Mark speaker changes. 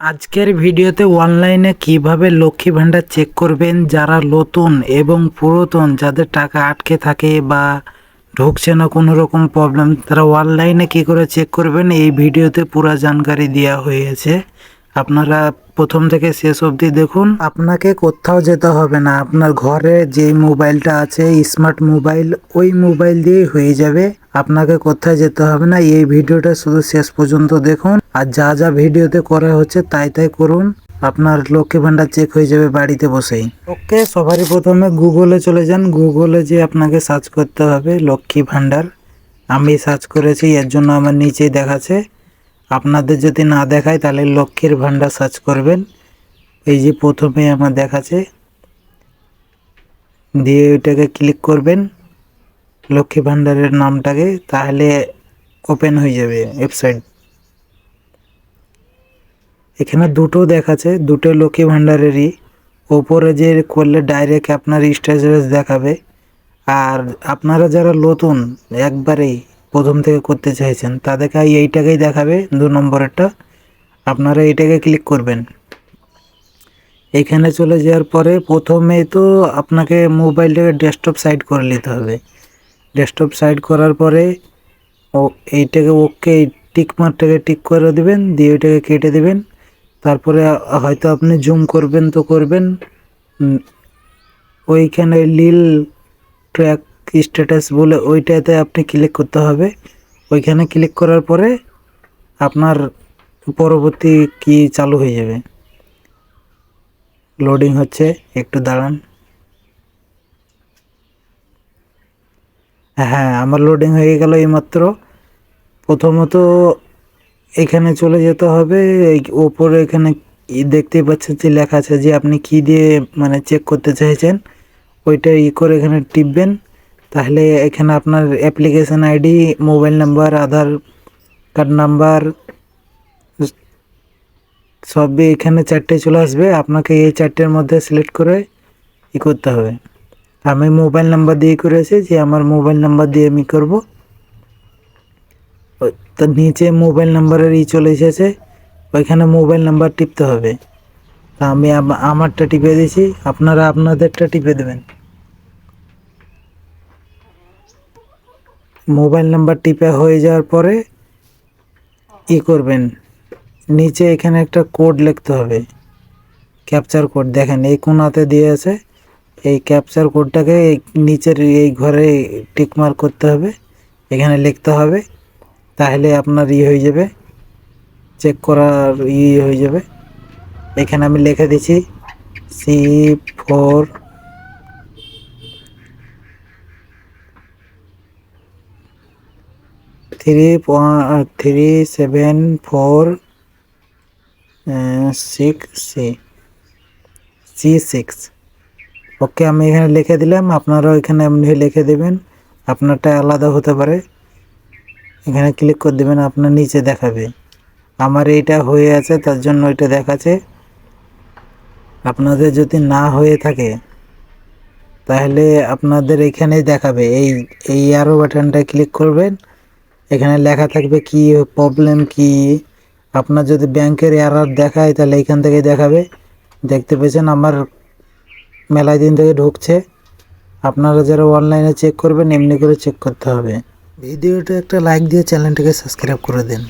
Speaker 1: আজকের ভিডিওতে অনলাইনে কিভাবে লক্ষ্মী ভান্ডার চেক করবেন, যারা নতুন এবং পুরাতন যাদের টাকা আটকে থাকে বা ঢুকছে না কোনো রকম প্রবলেম, তারা অনলাইনে কি করে চেক করবেন এই ভিডিওতে পুরো জানকারি দেওয়া হয়েছে। আপনারা প্রথম থেকে শেষ অবধি দেখুন। আপনাকে কোথাও যেতে হবে না, আপনার ঘরে যে মোবাইলটা আছে স্মার্ট মোবাইল, ওই মোবাইল দিয়েই হয়ে যাবে। আপনাকে কোথায় যেতে হবে না, এই ভিডিওটা শুধু শেষ পর্যন্ত দেখুন। আর যা যা ভিডিওতে করা হচ্ছে তাই তাই করুন, আপনার লক্ষ্মী ভান্ডার চেক হয়ে যাবে বাড়িতে বসেই। ওকে, সবারই প্রথমে গুগলে চলে যান। গুগলে যে আপনাকে সার্চ করতে হবে লক্ষ্মী ভান্ডার। আমি সার্চ করেছি, এর জন্য আমার নিচেই দেখাচ্ছে। আপনাদের যদি না দেখায় তাহলে লক্ষ্মীর ভান্ডার সার্চ করবেন। এই যে প্রথমে আমার দেখাচ্ছে, দিয়ে ওইটাকে ক্লিক করবেন লক্ষ্মী ভান্ডারের নামটাকে, তাহলে ওপেন হয়ে যাবে ওয়েবসাইট। এখানে দুটো দেখাচ্ছে, দুটো লক্ষ্মী ভান্ডারেরই। ওপরে যে করলে ডাইরেক্ট আপনার স্ট্যাটাস দেখাবে, আর আপনারা যারা নতুন একবারেই প্রথম থেকে করতে চাইছেন তাদেরকে এইটাকেই দেখাবে, 2 নম্বরেরটা। আপনারা এইটাকে ক্লিক করবেন। এখানে চলে যাওয়ার পরে প্রথমে তো আপনাকে মোবাইলটাকে ডেস্কটপ সাইড করে নিতে হবে। ডেস্কটপ সাইড করার পরে এইটাকে ওকে টিক মার্কটাকে টিক করে দিবেন, দিয়ে ওইটাকে কেটে দিবেন। তারপরে হয়তো আপনি জুম করবেন তো করবেন, ওইখানে লিল ট্র্যাক স্ট্যাটাস বলে ওইটাতে আপনি ক্লিক করতে হবে। ওইখানে ক্লিক করার পরে আপনার পরবর্তী কি চালু হয়ে যাবে। লোডিং হচ্ছে, একটু দাঁড়ান। হ্যাঁ, আমার লোডিং হয়ে গেল এইমাত্র। প্রথমত এখানে চলে যেতে হবে, এই ওপরে এখানে দেখতেই পাচ্ছেন যে লেখা আছে যে আপনি কি দিয়ে মানে চেক করতে চাইছেন, ওইটা করে এখানে টিপবেন। তাহলে এখানে আপনার অ্যাপ্লিকেশন আইডি, মোবাইল নাম্বার, আধার কার্ড নাম্বার সবই এখানে 4টে চলে আসবে। আপনাকে এই 4টের মধ্যে সিলেক্ট করে করতে হবে। আমি মোবাইল নাম্বার দিয়ে করেছি, যে আমার মোবাইল নাম্বার দিয়ে আমি করব। তার নিচে মোবাইল নাম্বারের চলে এসেছে, ওইখানে মোবাইল নাম্বার টিপতে হবে। তা আমি আমারটা টিপে দিয়েছি, আপনারা আপনাদেরটা টিপে দেবেন। মোবাইল নাম্বার টিপে হয়ে যাওয়ার পরে করবেন, নিচে এখানে একটা কোড লিখতে হবে, ক্যাপচার কোড। দেখেন এই কোণাতে দিয়ে আছে, এই ক্যাপচার কোডটাকে নিচের এই ঘরে টিক মার্ক করতে হবে, এখানে লিখতে হবে। তাহলে আপনার হয়ে যাবে, চেক করার হয়ে যাবে। এখানে আমি লিখে দিচ্ছি C4 3746C6। ওকে, আমি এখানে লিখে দিলাম, আপনারাও এখানে এমনি লিখে দেবেন। আপনারটা আলাদা হতে পারে। এখানে ক্লিক করে দেবেন, আপনার নিচে দেখাবে। আমার এইটা হয়ে আছে, তার জন্য এটা দেখাচ্ছে। আপনাদের যদি না হয়ে থাকে তাহলে আপনাদের এখানেই দেখাবে, এই অ্যারো বাটনটা ক্লিক করবেন। এখানে লেখা থাকবে কি প্রবলেম কি। আপনার যদি ব্যাংকের এরর দেখায় তাহলে এখান থেকে দেখাবে। দেখতে পেয়েছেন আমার মেলায় দিন থেকে ঢুকছে। আপনারা যারা অনলাইনে চেক করবেন এমনি করে চেক করতে হবে। ভিডিওটা একটা লাইক দিয়ে চ্যানেলটাকে সাবস্ক্রাইব করে দিন।